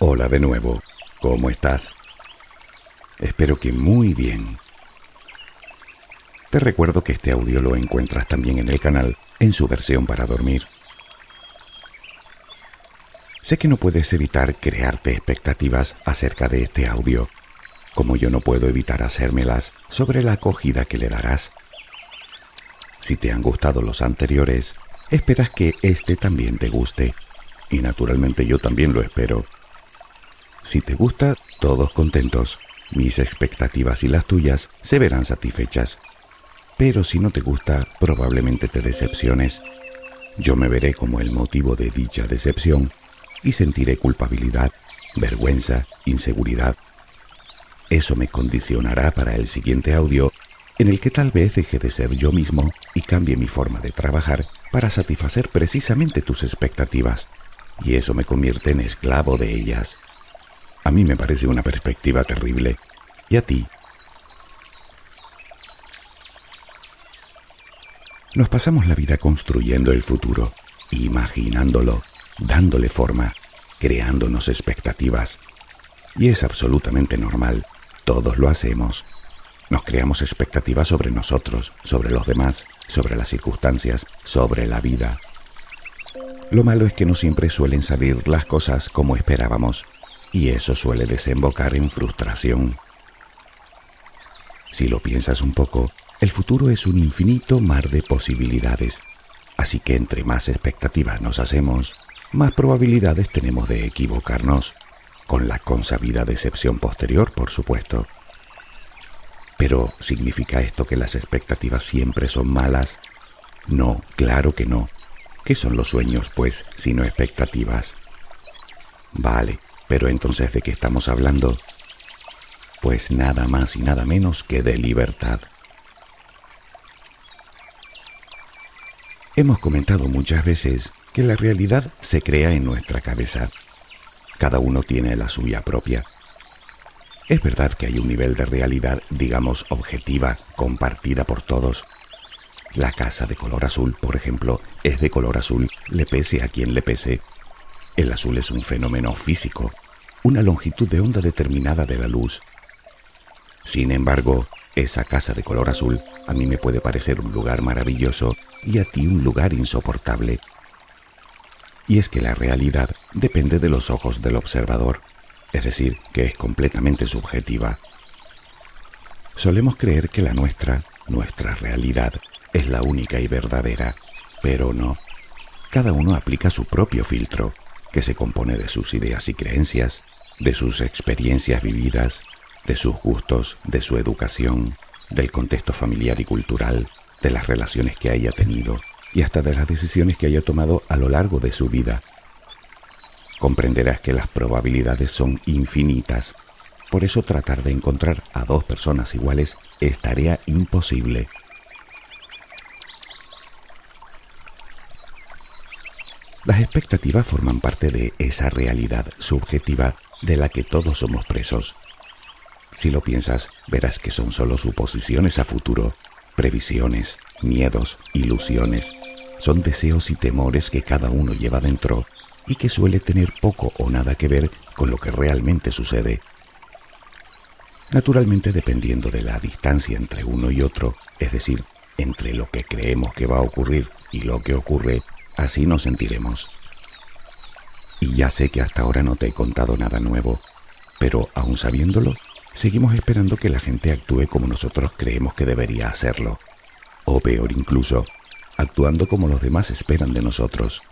Hola de nuevo, ¿cómo estás? Espero que muy bien. Te recuerdo que este audio lo encuentras también en el canal, en su versión para dormir. Sé que no puedes evitar crearte expectativas acerca de este audio, como yo no puedo evitar hacérmelas sobre la acogida que le darás. Si te han gustado los anteriores, esperas que este también te guste, y naturalmente yo también lo espero. Si te gusta, todos contentos, mis expectativas y las tuyas se verán satisfechas. Pero si no te gusta, probablemente te decepciones. Yo me veré como el motivo de dicha decepción y sentiré culpabilidad, vergüenza, inseguridad. Eso me condicionará para el siguiente audio, en el que tal vez deje de ser yo mismo y cambie mi forma de trabajar para satisfacer precisamente tus expectativas, y eso me convierte en esclavo de ellas. A mí me parece una perspectiva terrible. ¿Y a ti? Nos pasamos la vida construyendo el futuro, imaginándolo, dándole forma, creándonos expectativas. Y es absolutamente normal. Todos lo hacemos. Nos creamos expectativas sobre nosotros, sobre los demás, sobre las circunstancias, sobre la vida. Lo malo es que no siempre suelen salir las cosas como esperábamos, y eso suele desembocar en frustración. Si lo piensas un poco, el futuro es un infinito mar de posibilidades, así que entre más expectativas nos hacemos, más probabilidades tenemos de equivocarnos, con la consabida decepción posterior, por supuesto. Pero, ¿significa esto que las expectativas siempre son malas? No, claro que no. ¿Qué son los sueños, pues, sino expectativas? Vale, pero entonces, ¿de qué estamos hablando? Pues nada más y nada menos que de libertad. Hemos comentado muchas veces que la realidad se crea en nuestra cabeza. Cada uno tiene la suya propia. Es verdad que hay un nivel de realidad, digamos, objetiva, compartida por todos. La casa de color azul, por ejemplo, es de color azul, le pese a quien le pese. El azul es un fenómeno físico, una longitud de onda determinada de la luz. Sin embargo, esa casa de color azul a mí me puede parecer un lugar maravilloso y a ti un lugar insoportable. Y es que la realidad depende de los ojos del observador, es decir, que es completamente subjetiva. Solemos creer que la nuestra realidad, es la única y verdadera, pero no. Cada uno aplica su propio filtro, que se compone de sus ideas y creencias, de sus experiencias vividas, de sus gustos, de su educación, del contexto familiar y cultural, de las relaciones que haya tenido y hasta de las decisiones que haya tomado a lo largo de su vida. Comprenderás que las probabilidades son infinitas, por eso tratar de encontrar a dos personas iguales es tarea imposible. Las expectativas forman parte de esa realidad subjetiva de la que todos somos presos. Si lo piensas, verás que son solo suposiciones a futuro, previsiones, miedos, ilusiones. Son deseos y temores que cada uno lleva dentro y que suele tener poco o nada que ver con lo que realmente sucede. Naturalmente, dependiendo de la distancia entre uno y otro, es decir, entre lo que creemos que va a ocurrir y lo que ocurre, así nos sentiremos. Y ya sé que hasta ahora no te he contado nada nuevo, pero aún sabiéndolo, seguimos esperando que la gente actúe como nosotros creemos que debería hacerlo, o peor incluso, actuando como los demás esperan de nosotros.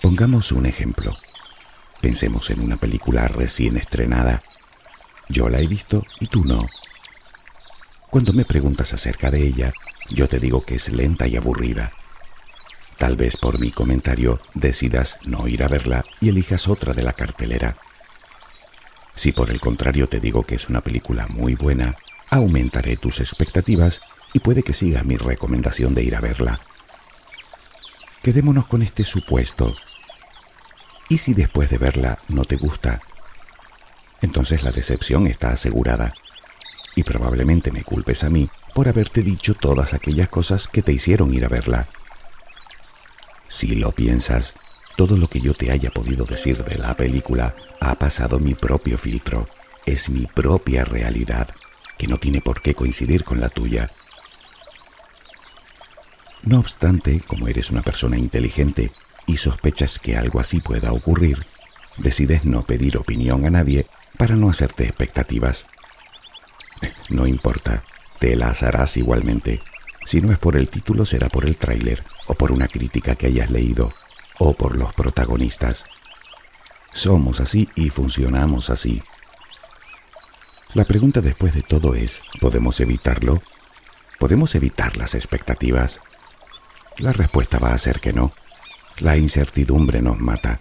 Pongamos un ejemplo. Pensemos en una película recién estrenada. Yo la he visto y tú no. Cuando me preguntas acerca de ella, yo te digo que es lenta y aburrida. Tal vez por mi comentario decidas no ir a verla y elijas otra de la cartelera. Si por el contrario te digo que es una película muy buena, aumentaré tus expectativas y puede que siga mi recomendación de ir a verla. Quedémonos con este supuesto. ¿Y si después de verla no te gusta? Entonces la decepción está asegurada. Y probablemente me culpes a mí por haberte dicho todas aquellas cosas que te hicieron ir a verla. Si lo piensas, todo lo que yo te haya podido decir de la película ha pasado mi propio filtro. Es mi propia realidad, que no tiene por qué coincidir con la tuya. No obstante, como eres una persona inteligente y sospechas que algo así pueda ocurrir, decides no pedir opinión a nadie para no hacerte expectativas. No importa, te las harás igualmente. Si no es por el título, será por el tráiler, o por una crítica que hayas leído, o por los protagonistas. Somos así y funcionamos así. La pregunta después de todo es, ¿podemos evitarlo? ¿Podemos evitar las expectativas? La respuesta va a ser que no. La incertidumbre nos mata.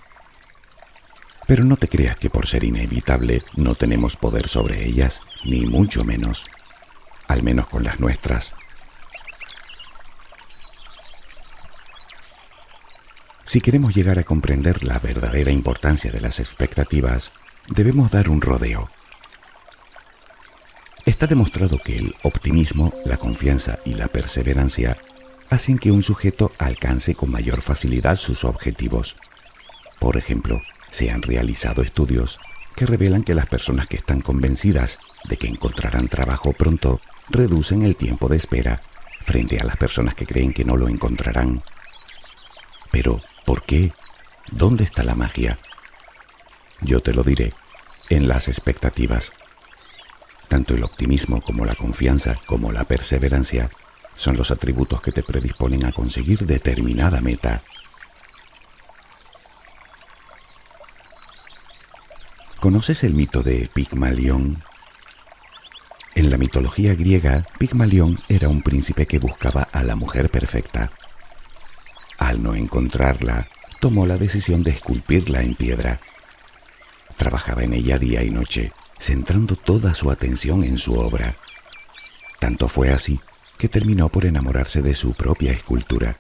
Pero no te creas que por ser inevitable no tenemos poder sobre ellas, ni mucho menos. Al menos con las nuestras. Si queremos llegar a comprender la verdadera importancia de las expectativas, debemos dar un rodeo. Está demostrado que el optimismo, la confianza y la perseverancia hacen que un sujeto alcance con mayor facilidad sus objetivos. Por ejemplo, se han realizado estudios que revelan que las personas que están convencidas de que encontrarán trabajo pronto reducen el tiempo de espera frente a las personas que creen que no lo encontrarán. Pero, ¿por qué? ¿Dónde está la magia? Yo te lo diré, en las expectativas. Tanto el optimismo como la confianza, como la perseverancia, son los atributos que te predisponen a conseguir determinada meta. ¿Conoces el mito de Pigmalión? En la mitología griega, Pigmalión era un príncipe que buscaba a la mujer perfecta. Al no encontrarla, tomó la decisión de esculpirla en piedra. Trabajaba en ella día y noche, centrando toda su atención en su obra. Tanto fue así que terminó por enamorarse de su propia escultura.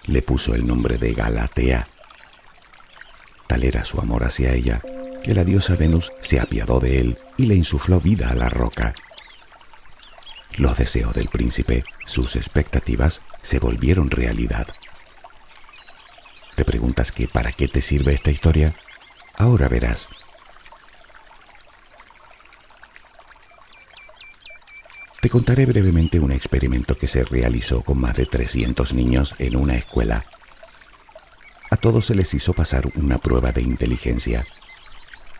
Le puso el nombre de Galatea. Tal era su amor hacia ella, que la diosa Venus se apiadó de él y le insufló vida a la roca. Los deseos del príncipe, sus expectativas, se volvieron realidad. ¿Te preguntas que para qué te sirve esta historia? Ahora verás. Te contaré brevemente un experimento que se realizó con más de 300 niños en una escuela. A todos se les hizo pasar una prueba de inteligencia.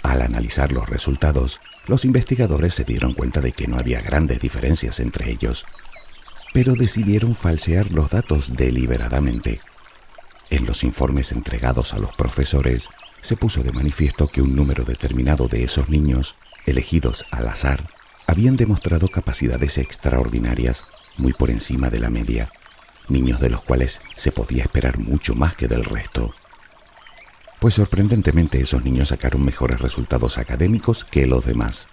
Al analizar los resultados, los investigadores se dieron cuenta de que no había grandes diferencias entre ellos, pero decidieron falsear los datos deliberadamente. En los informes entregados a los profesores, se puso de manifiesto que un número determinado de esos niños, elegidos al azar, habían demostrado capacidades extraordinarias, muy por encima de la media, niños de los cuales se podía esperar mucho más que del resto. Pues sorprendentemente esos niños sacaron mejores resultados académicos que los demás.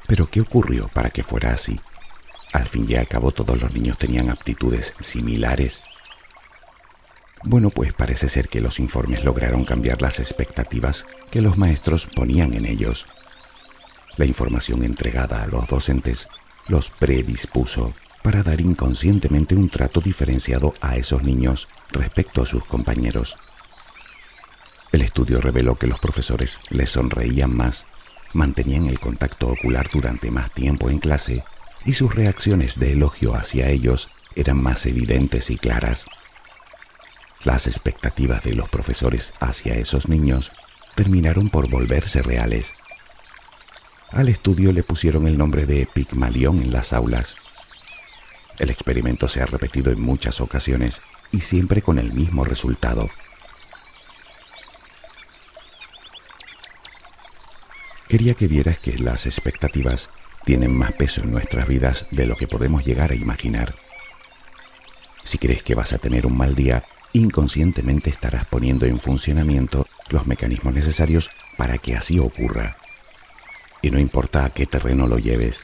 ¿Pero qué ocurrió para que fuera así? Al fin y al cabo todos los niños tenían aptitudes similares. Bueno, pues parece ser que los informes lograron cambiar las expectativas que los maestros ponían en ellos. La información entregada a los docentes los predispuso para dar inconscientemente un trato diferenciado a esos niños respecto a sus compañeros. El estudio reveló que los profesores les sonreían más, mantenían el contacto ocular durante más tiempo en clase y sus reacciones de elogio hacia ellos eran más evidentes y claras. Las expectativas de los profesores hacia esos niños terminaron por volverse reales. Al estudio le pusieron el nombre de Pigmalión en las aulas. El experimento se ha repetido en muchas ocasiones y siempre con el mismo resultado. Quería que vieras que las expectativas tienen más peso en nuestras vidas de lo que podemos llegar a imaginar. Si crees que vas a tener un mal día, inconscientemente estarás poniendo en funcionamiento los mecanismos necesarios para que así ocurra. Y no importa a qué terreno lo lleves,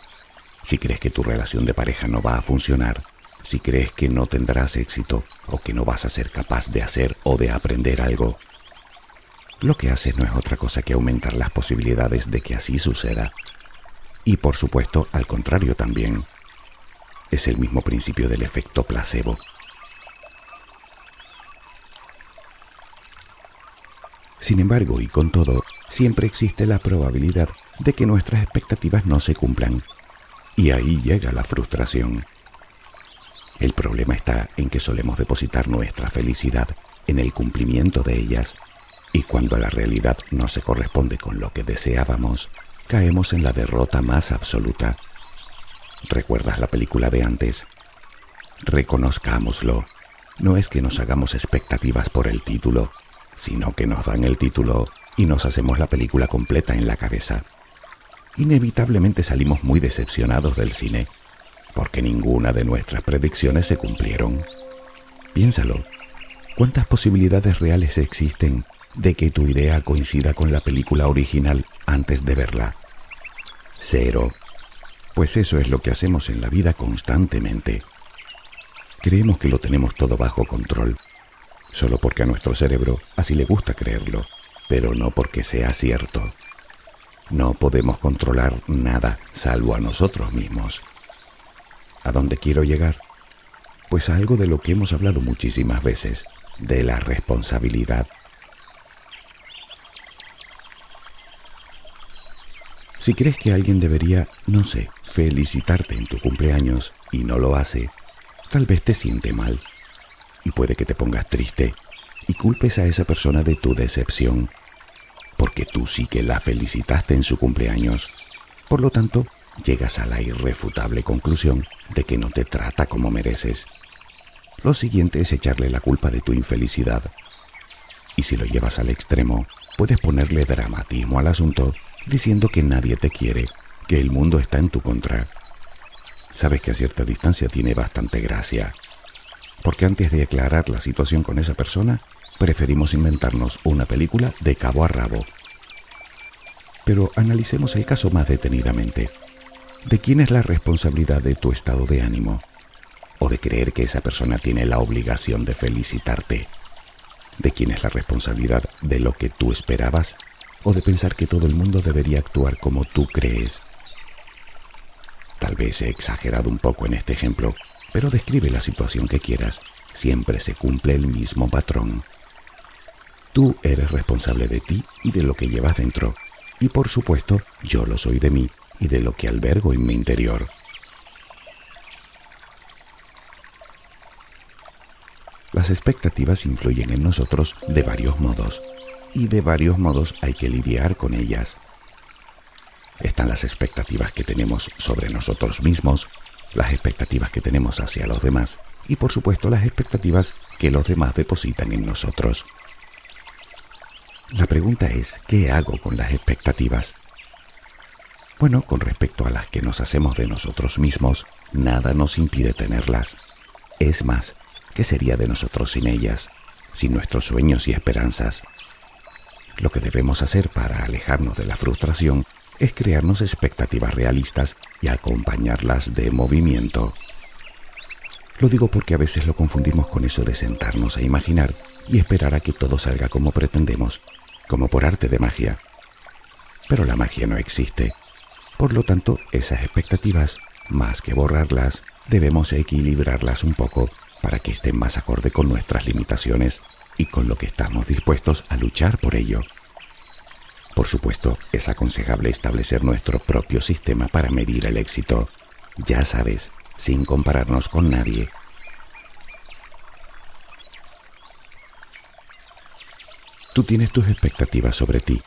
si crees que tu relación de pareja no va a funcionar, si crees que no tendrás éxito o que no vas a ser capaz de hacer o de aprender algo, lo que haces no es otra cosa que aumentar las posibilidades de que así suceda. Y por supuesto, al contrario también. es el mismo principio del efecto placebo. Sin embargo, y con todo, siempre existe la probabilidad de que nuestras expectativas no se cumplan. Y ahí llega la frustración. El problema está en que solemos depositar nuestra felicidad en el cumplimiento de ellas, y cuando la realidad no se corresponde con lo que deseábamos, caemos en la derrota más absoluta. ¿Recuerdas la película de antes? Reconozcámoslo. No es que nos hagamos expectativas por el título, sino que nos dan el título y nos hacemos la película completa en la cabeza. Inevitablemente salimos muy decepcionados del cine, porque ninguna de nuestras predicciones se cumplieron. Piénsalo, ¿cuántas posibilidades reales existen de que tu idea coincida con la película original antes de verla? 0. Pues eso es lo que hacemos en la vida constantemente. Creemos que lo tenemos todo bajo control, solo porque a nuestro cerebro así le gusta creerlo, pero no porque sea cierto. No podemos controlar nada salvo a nosotros mismos. ¿A dónde quiero llegar? Pues a algo de lo que hemos hablado muchísimas veces, de la responsabilidad. Si crees que alguien debería, no sé, felicitarte en tu cumpleaños y no lo hace, tal vez te siente mal. Y puede que te pongas triste y culpes a esa persona de tu decepción, porque tú sí que la felicitaste en su cumpleaños. Por lo tanto, llegas a la irrefutable conclusión de que no te trata como mereces. Lo siguiente es echarle la culpa de tu infelicidad. Y si lo llevas al extremo, puedes ponerle dramatismo al asunto diciendo que nadie te quiere, que el mundo está en tu contra. Sabes que a cierta distancia tiene bastante gracia, porque antes de aclarar la situación con esa persona, preferimos inventarnos una película de cabo a rabo. Pero analicemos el caso más detenidamente. ¿De quién es la responsabilidad de tu estado de ánimo? ¿O de creer que esa persona tiene la obligación de felicitarte? ¿De quién es la responsabilidad de lo que tú esperabas? ¿O de pensar que todo el mundo debería actuar como tú crees? Tal vez he exagerado un poco en este ejemplo, pero describe la situación que quieras. Siempre se cumple el mismo patrón. Tú eres responsable de ti y de lo que llevas dentro. Y por supuesto, yo lo soy de mí y de lo que albergo en mi interior. Las expectativas influyen en nosotros de varios modos, y de varios modos hay que lidiar con ellas. Están las expectativas que tenemos sobre nosotros mismos, las expectativas que tenemos hacia los demás y por supuesto las expectativas que los demás depositan en nosotros. La pregunta es, ¿qué hago con las expectativas? Bueno, con respecto a las que nos hacemos de nosotros mismos, nada nos impide tenerlas. Es más, ¿qué sería de nosotros sin ellas, sin nuestros sueños y esperanzas? Lo que debemos hacer para alejarnos de la frustración es crearnos expectativas realistas y acompañarlas de movimiento. Lo digo porque a veces lo confundimos con eso de sentarnos a imaginar y esperar a que todo salga como pretendemos, como por arte de magia. Pero la magia no existe. Por lo tanto, esas expectativas, más que borrarlas, debemos equilibrarlas un poco para que estén más acorde con nuestras limitaciones y con lo que estamos dispuestos a luchar por ello. Por supuesto, es aconsejable establecer nuestro propio sistema para medir el éxito. Ya sabes, sin compararnos con nadie. Tú tienes tus expectativas sobre ti,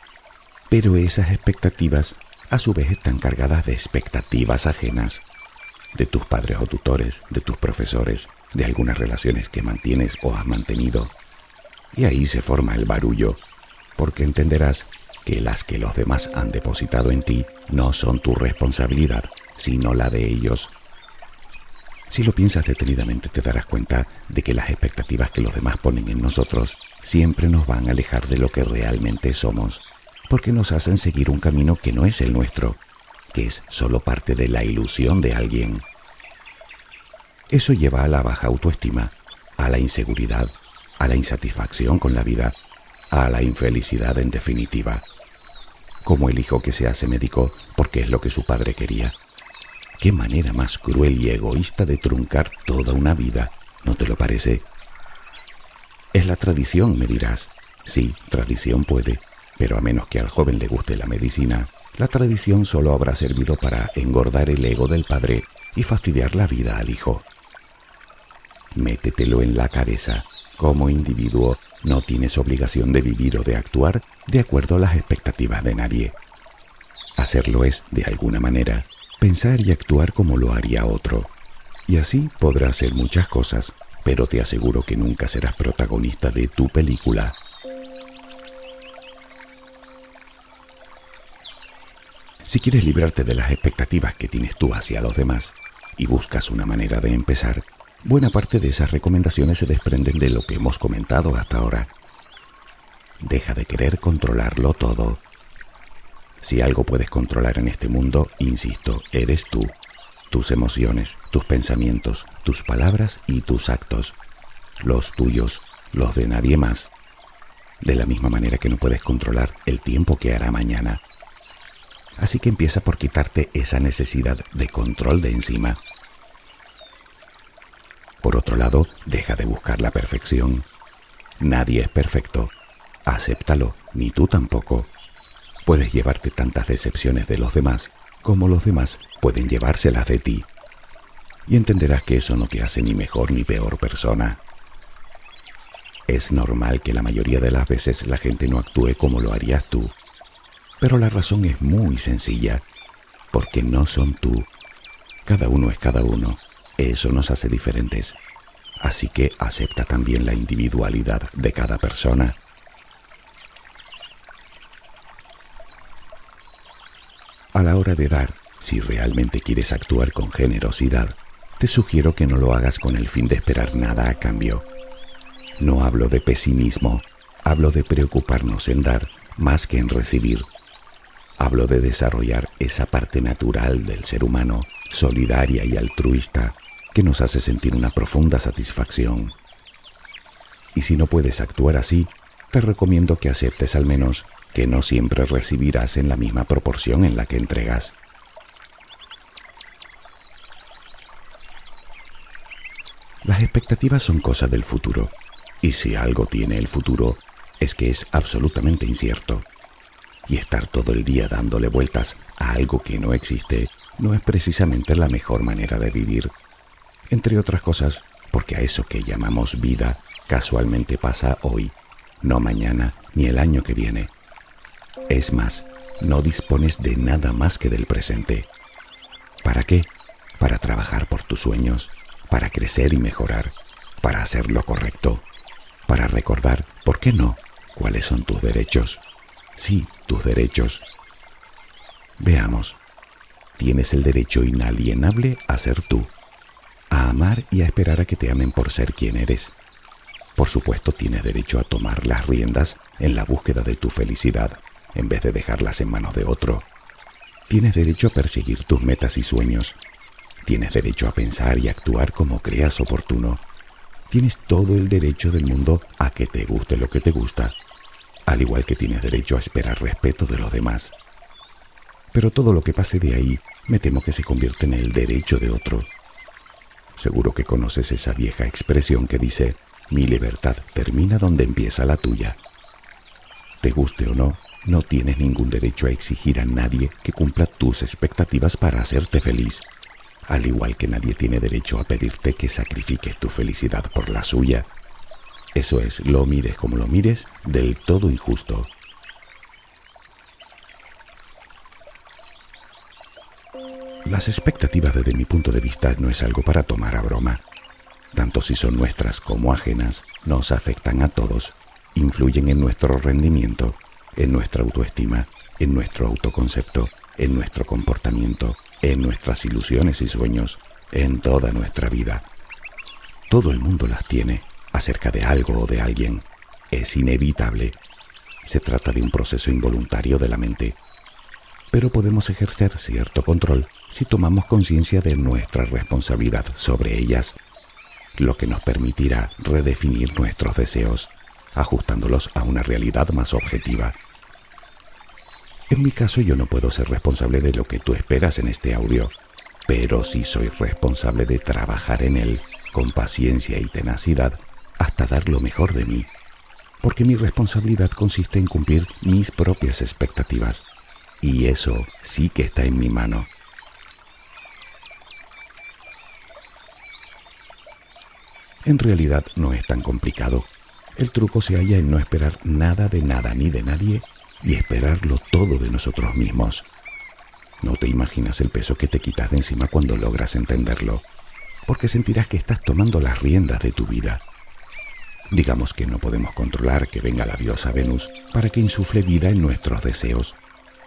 pero esas expectativas a su vez están cargadas de expectativas ajenas, de tus padres o tutores, de tus profesores, de algunas relaciones que mantienes o has mantenido. Y ahí se forma el barullo, porque entenderás que las que los demás han depositado en ti no son tu responsabilidad, sino la de ellos. Si lo piensas detenidamente te darás cuenta de que las expectativas que los demás ponen en nosotros siempre nos van a alejar de lo que realmente somos, porque nos hacen seguir un camino que no es el nuestro, que es solo parte de la ilusión de alguien. Eso lleva a la baja autoestima, a la inseguridad, a la insatisfacción con la vida, a la infelicidad en definitiva. Como el hijo que se hace médico porque es lo que su padre quería. qué manera más cruel y egoísta de truncar toda una vida, ¿no te lo parece? Es la tradición, me dirás. Sí, tradición puede, pero a menos que al joven le guste la medicina, la tradición solo habrá servido para engordar el ego del padre y fastidiar la vida al hijo. Métetelo en la cabeza. Como individuo, no tienes obligación de vivir o de actuar de acuerdo a las expectativas de nadie. Hacerlo es, de alguna manera, pensar y actuar como lo haría otro. Y así podrás hacer muchas cosas, pero te aseguro que nunca serás protagonista de tu película. Si quieres librarte de las expectativas que tienes tú hacia los demás y buscas una manera de empezar, buena parte de esas recomendaciones se desprenden de lo que hemos comentado hasta ahora. Deja de querer controlarlo todo. Si algo puedes controlar en este mundo, insisto, eres tú. Tus emociones, tus pensamientos, tus palabras y tus actos. Los tuyos, los de nadie más. De la misma manera que no puedes controlar el tiempo que hará mañana. Así que empieza por quitarte esa necesidad de control de encima. Por otro lado, deja de buscar la perfección. Nadie es perfecto. Acéptalo, ni tú tampoco. Puedes llevarte tantas decepciones de los demás como los demás pueden llevárselas de ti. Y entenderás que eso no te hace ni mejor ni peor persona. Es normal que la mayoría de las veces la gente no actúe como lo harías tú. Pero la razón es muy sencilla, porque no son tú. Cada uno es cada uno. Eso nos hace diferentes. Así que acepta también la individualidad de cada persona. A la hora de dar, si realmente quieres actuar con generosidad, te sugiero que no lo hagas con el fin de esperar nada a cambio. No hablo de pesimismo, hablo de preocuparnos en dar más que en recibir. Hablo de desarrollar esa parte natural del ser humano, solidaria y altruista, que nos hace sentir una profunda satisfacción. Y si no puedes actuar así, te recomiendo que aceptes al menos que no siempre recibirás en la misma proporción en la que entregas. Las expectativas son cosa del futuro, y si algo tiene el futuro, es que es absolutamente incierto. Y estar todo el día dándole vueltas a algo que no existe no es precisamente la mejor manera de vivir. Entre otras cosas, porque a eso que llamamos vida casualmente pasa hoy, no mañana ni el año que viene. Es más, no dispones de nada más que del presente. ¿Para qué? Para trabajar por tus sueños, para crecer y mejorar, para hacer lo correcto, para recordar, ¿por qué no?, cuáles son tus derechos. Sí, tus derechos. Veamos. Tienes el derecho inalienable a ser tú, a amar y a esperar a que te amen por ser quien eres. Por supuesto, tienes derecho a tomar las riendas en la búsqueda de tu felicidad, en vez de dejarlas en manos de otro. Tienes derecho a perseguir tus metas y sueños. Tienes derecho a pensar y actuar como creas oportuno. Tienes todo el derecho del mundo a que te guste lo que te gusta, al igual que tienes derecho a esperar respeto de los demás. Pero todo lo que pase de ahí, me temo que se convierte en el derecho de otro. Seguro que conoces esa vieja expresión que dice: mi libertad termina donde empieza la tuya. Te guste o no, no tienes ningún derecho a exigir a nadie que cumpla tus expectativas para hacerte feliz, al igual que nadie tiene derecho a pedirte que sacrifiques tu felicidad por la suya. Eso es, lo mires como lo mires, del todo injusto. Las expectativas, desde mi punto de vista, no es algo para tomar a broma. Tanto si son nuestras como ajenas, nos afectan a todos, influyen en nuestro rendimiento, en nuestra autoestima, en nuestro autoconcepto, en nuestro comportamiento, en nuestras ilusiones y sueños, en toda nuestra vida. Todo el mundo las tiene, acerca de algo o de alguien. Es inevitable. Se trata de un proceso involuntario de la mente. Pero podemos ejercer cierto control si tomamos conciencia de nuestra responsabilidad sobre ellas, lo que nos permitirá redefinir nuestros deseos, ajustándolos a una realidad más objetiva. En mi caso, yo no puedo ser responsable de lo que tú esperas en este audio, pero sí soy responsable de trabajar en él con paciencia y tenacidad hasta dar lo mejor de mí, porque mi responsabilidad consiste en cumplir mis propias expectativas, y eso sí que está en mi mano. En realidad no es tan complicado. El truco se halla en no esperar nada de nada ni de nadie y esperarlo todo de nosotros mismos. No te imaginas el peso que te quitas de encima cuando logras entenderlo, porque sentirás que estás tomando las riendas de tu vida. Digamos que no podemos controlar que venga la diosa Venus para que insufle vida en nuestros deseos,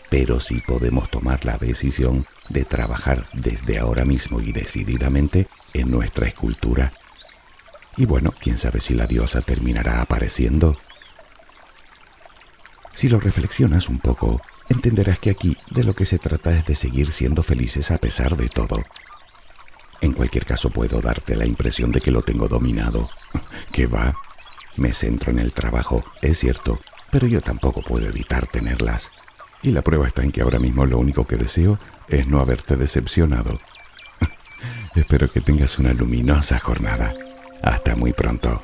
pero sí podemos tomar la decisión de trabajar desde ahora mismo y decididamente en nuestra escultura. Y bueno, quién sabe si la diosa terminará apareciendo. Si lo reflexionas un poco, entenderás que aquí de lo que se trata es de seguir siendo felices a pesar de todo. En cualquier caso puedo darte la impresión de que lo tengo dominado. ¿Qué va? Me centro en el trabajo, es cierto, pero yo tampoco puedo evitar tenerlas. Y la prueba está en que ahora mismo lo único que deseo es no haberte decepcionado. Espero que tengas una luminosa jornada. Hasta muy pronto.